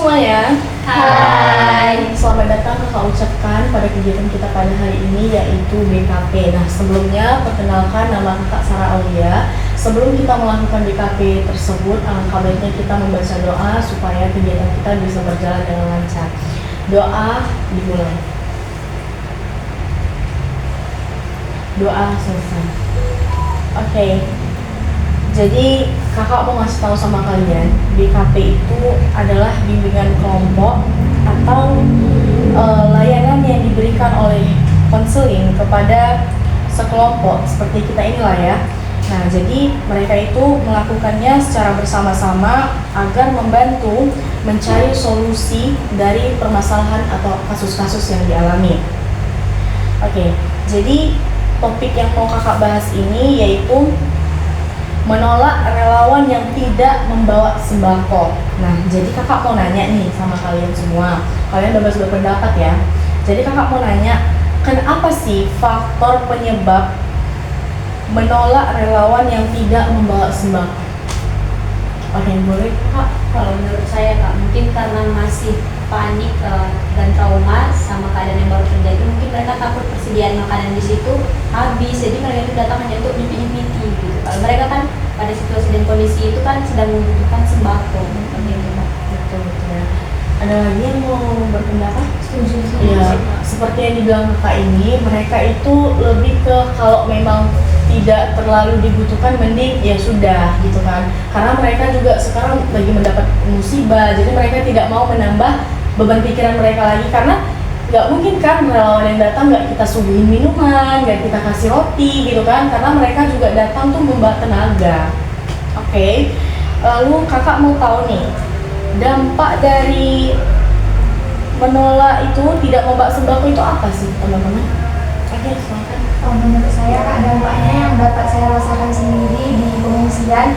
semuanya. Hai. Selamat datang kakak ucapkan pada kegiatan kita pada hari ini yaitu BKP. Nah sebelumnya perkenalkan nama kakak Sarah Aulia. Sebelum kita melakukan BKP tersebut, alangkah baiknya kita membaca doa supaya kegiatan kita bisa berjalan dengan lancar. Doa dimulai. Doa selesai. Oke. Jadi kakak mau ngasih tahu sama kalian, BKP itu adalah bimbingan kelompok atau layanan yang diberikan oleh konseling kepada sekelompok seperti kita inilah ya. Nah, jadi mereka itu melakukannya secara bersama-sama agar membantu mencari solusi dari permasalahan atau kasus-kasus yang dialami. Oke, jadi topik yang mau kakak bahas ini yaitu menolak relawan yang tidak membawa sembako. Nah, jadi kakak mau nanya nih sama kalian semua. Kalian bebas berpendapat ya. Jadi kakak mau nanya, kenapa sih faktor penyebab menolak relawan yang tidak membawa sembako? Oke, boleh kak? Kalau menurut saya kak, mungkin karena masih panik dan trauma sama keadaan yang baru terjadi, mungkin mereka takut persediaan makanan di situ habis, jadi mereka itu datang hanya untuk nyupi-nyupiti gitu. Kalau mereka kan pada situasi dan kondisi itu kan sedang membutuhkan sembako, seperti itu kak. Betul ya. Ada lagi yang mau berpendapat? Setuju. Ya, seperti yang dibilang kakak ini, mereka itu lebih ke kalau memang tidak terlalu dibutuhkan mending ya sudah gitu kan, karena mereka juga sekarang lagi mendapat musibah, jadi mereka tidak mau menambah beban pikiran mereka lagi, karena nggak mungkin kan relawan yang datang nggak kita suguhin minuman, nggak kita kasih roti gitu kan, karena mereka juga datang tuh membawa tenaga. Oke. Lalu kakak mau tahu nih, dampak dari menolak itu tidak membawa sembako itu apa sih teman-teman? Oke, silakan. Menurut saya kak, dampaknya yang dapat saya rasakan sendiri di pengungsian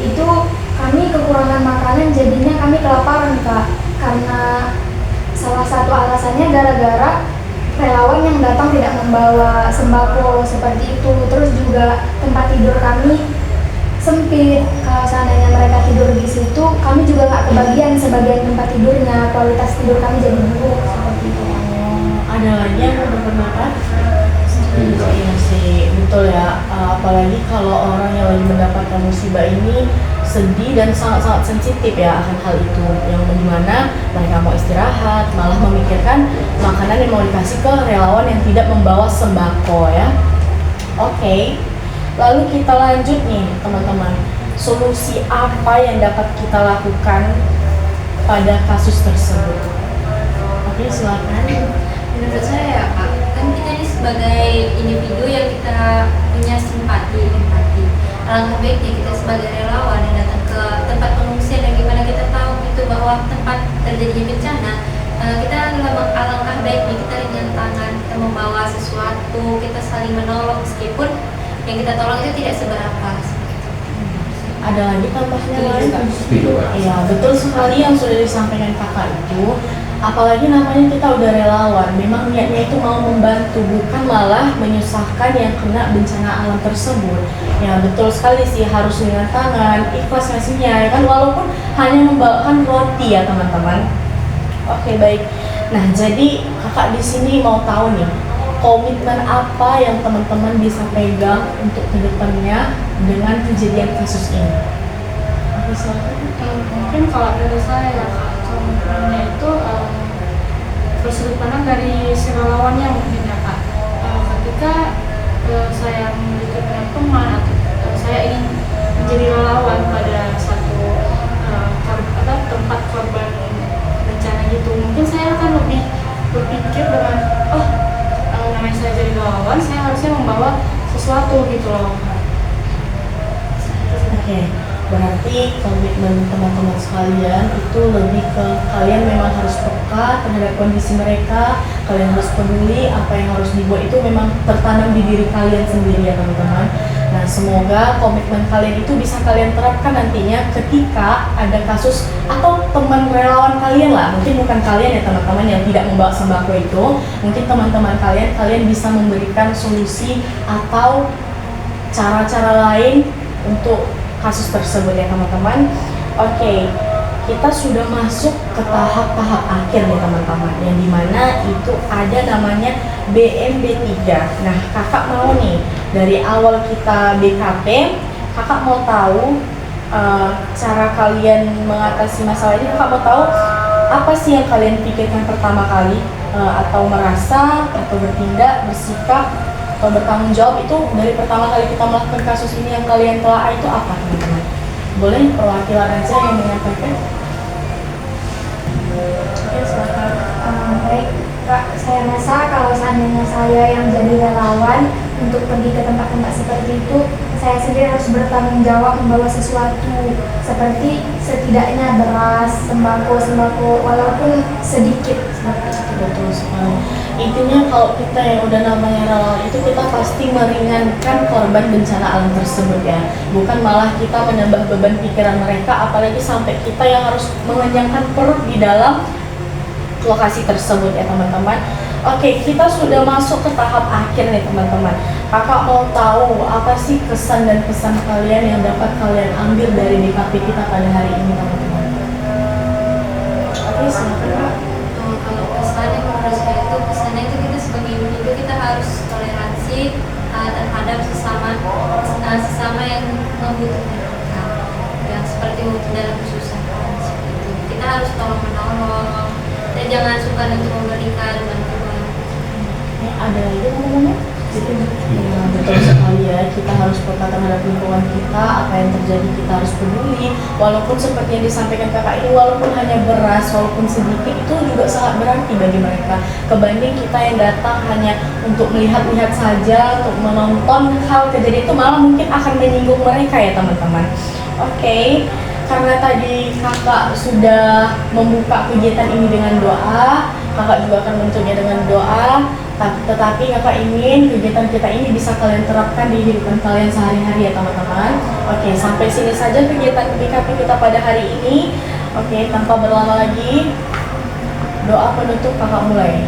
itu kami kekurangan makanan, jadinya kami kelaparan kak, karena salah satu alasannya gara-gara relawan yang datang tidak membawa sembako seperti itu. Terus juga tempat tidur kami sempit, kalau seandainya mereka tidur di situ kami juga nggak kebagian sebagian tempat tidurnya, kualitas tidur kami jadi buruk seperti itu. Ada lagi yang mau berpendapat? Iya sih, betul ya. Apalagi kalau orang yang lagi mendapatkan musibah ini sedih dan sangat-sangat sensitif ya akan hal itu, yang dimana mereka mau istirahat malah memikirkan makanan yang mau dikasih ke relawan yang tidak membawa sembako ya. Oke, lalu kita lanjut nih teman-teman, solusi apa yang dapat kita lakukan pada kasus tersebut? Oke, silakan. Menurut saya ya kak, kan kita ini sebagai individu yang kita punya simpati, empati. Alangkah baiknya kita sebagai relawan yang datang ke tempat pengungsian yang gimana kita tahu itu bahwa tempat terjadinya bencana, kita alangkah baiknya kita ringan tangan, kita membawa sesuatu, kita saling menolong meskipun yang kita tolong itu tidak seberapa. Ada lagi tambahnya Iya, lain? Kak. Iya, betul sekali yang sudah disampaikan kakak itu. Apalagi namanya kita udah relawan, memang niatnya itu mau membantu, bukan malah menyusahkan yang kena bencana alam tersebut. Ya betul sekali sih, harus ringan tangan, ikhlas ngasihnya ya kan, walaupun hanya membawakan roti ya teman-teman. Oke, baik. Nah, jadi kakak di sini mau tahu nih, komitmen apa yang teman-teman bisa pegang untuk kedepannya dengan kejadian kasus ini? Oke, silakan. Mungkin kalau dari saya ya kak, komitmennya itu bersudut pandang dari si relawannya mungkin ya kak. Ketika saya memiliki teman atau saya ingin menjadi relawan pada satu tempat korban bencana gitu, mungkin saya akan lebih berpikir dengan namanya saya jadi relawan, saya harusnya membawa sesuatu gitu loh. Oke, berarti komitmen teman-teman sekalian itu lebih ke kalian memang harus peka terhadap kondisi mereka, kalian harus peduli, apa yang harus dibuat itu memang tertanam di diri kalian sendiri ya teman-teman. Nah, semoga komitmen kalian itu bisa kalian terapkan nantinya ketika ada kasus atau teman relawan kalian lah, mungkin bukan kalian ya teman-teman yang tidak membawa sembako itu, mungkin teman-teman kalian bisa memberikan solusi atau cara-cara lain untuk kasus tersebut ya teman-teman. Oke, kita sudah masuk ke tahap-tahap akhir nih teman-teman, yang dimana itu ada namanya BMB3. Nah, kakak mau nih, dari awal kita BKP, kakak mau tahu cara kalian mengatasi masalah ini. Kakak mau tahu apa sih yang kalian pikirkan pertama kali, atau merasa, atau bertindak, bersikap, atau bertanggung jawab itu dari pertama kali kita melakukan kasus ini yang kalian telah itu apa teman-teman? Boleh perwakilan aja yang menyampaikan. Oke, silakan. Baik, Kak, saya rasa kalau seandainya saya yang jadi relawan untuk pergi ke tempat-tempat seperti itu, saya sendiri harus bertanggung jawab membawa sesuatu seperti setidaknya beras, sembako walaupun sedikit seperti itu. Betul sekali. Intinya kalau kita yang udah namanya relawan itu, kita pasti meringankan korban bencana alam tersebut ya, bukan malah kita menambah beban pikiran mereka, apalagi sampai kita yang harus mengenyangkan perut di dalam lokasi tersebut ya teman-teman. Oke, kita sudah masuk ke tahap akhir nih teman-teman. Kakak mau tahu apa sih kesan dan pesan kalian yang dapat kalian ambil dari BKP kita pada hari ini teman-teman? Oke, silakan Kak. Kalau pesannya menurut saya itu, pesannya itu kita sebagai individu kita harus toleransi terhadap sesama yang membutuhkan kita, yang seperti mungkin dalam kesusahan seperti itu. Kita harus tolong menolong dan jangan suka untuk memberikan bantuan. Ada lagi teman-teman? Ya, betul sekali ya, kita harus peka terhadap lingkungan kita, apa yang terjadi kita harus peduli. Walaupun seperti yang disampaikan kakak ini, walaupun hanya beras, walaupun sedikit, itu juga sangat berarti bagi mereka, kebanding kita yang datang hanya untuk melihat-lihat saja, untuk menonton hal kejadian itu, malah mungkin akan menyinggung mereka ya teman-teman. Oke, karena tadi kakak sudah membuka kegiatan ini dengan doa, kakak juga akan menutupnya dengan doa. Tetapi kakak ingin kegiatan kita ini bisa kalian terapkan di kehidupan kalian sehari-hari ya teman-teman. Oke, sampai sini saja kegiatan BKP kita pada hari ini. Oke, tanpa berlama lagi, doa penutup kakak mulai.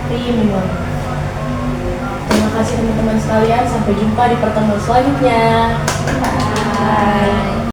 Terima kasih teman-teman sekalian, sampai jumpa di pertemuan selanjutnya. Bye.